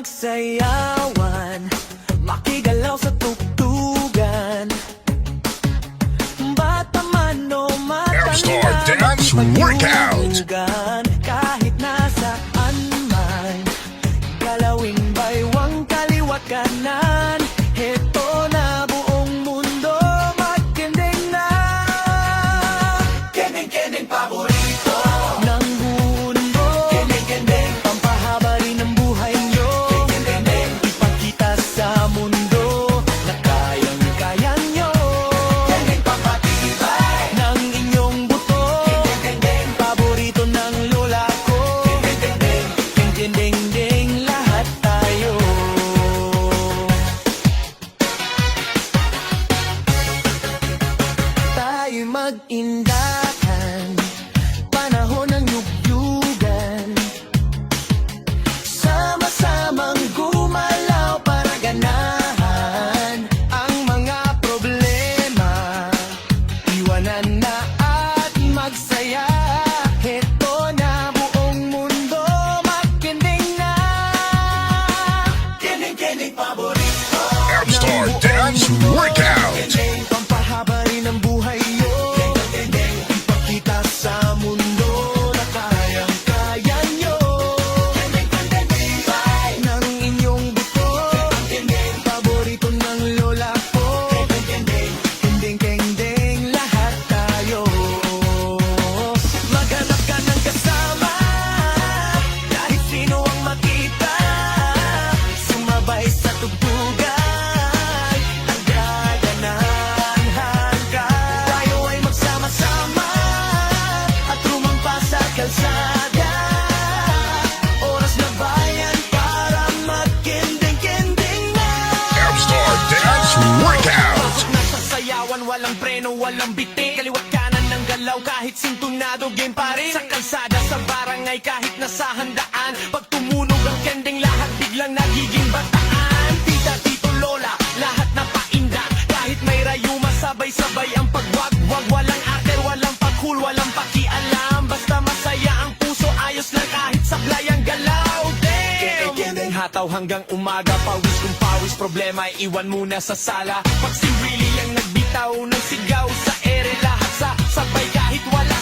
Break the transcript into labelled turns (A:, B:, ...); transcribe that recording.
A: magsayawan, makigalaw sa tugtugan. Bata man o
B: Star Dance Workout.
A: kahit nasaan man, galawing baywang kaliwat kanan. Heto na buong mundo, magkending na. Kending paborito ng mundo. Kending pampahaba rin ng buhay nyo. Kending ipakita sa mundo na kayang-kaya nyo. Kending pampatibay ng inyong buto. Kending paborito ng lola ko. Kending lahat tayo. Tayo'y mag-indakan, panahon ng yugyugan. Sama-samang gumalaw para ganahan ang mga problema. Iwanan na at magsaya. Heto na buong mundo, magkending na. Kending paborito
B: Star Dance Workout.
A: Kending pampahaba rin ang buhay nyo. Kending ipakita sa mundo na kayang-kaya nyo. Kending tibay ng inyong buto. Kending paborito ng lola ko. Kending lahat tayo. Maghanap ka ng kasama, kahit sino ang makita. Sumabay sa tugtugan, ang gaganahan ka. Tayo ay magsama-sama at rumampa sa kalsada. Oras na bayan para magkending na.
B: Star Dance Workout.
A: Pasok na sa sayawan, walang preno, walang bitin. Kaliwat kanan ng galaw, kahit sintunado, game pa rin. Sa kalsada, sa barangay, kahit nasa handaan. Pag tumunog ang kending, lahat biglang nagiging bataan. Tita, tito, lola, lahat na painda. Kahit may rayuma, sabay-sabay ang pagwagwag. Walang arte, walang paghul, walang pakialam. Basta masaya ang puso, ayos lang kahit sablay ang galaw. Damn! Kending hataw hanggang umaga, pawis kung pawis, problema ay iwan muna sa sala. Pag si Willie ang nagbitaw ng sigaw sa ere, lahat sa sabay kahit wala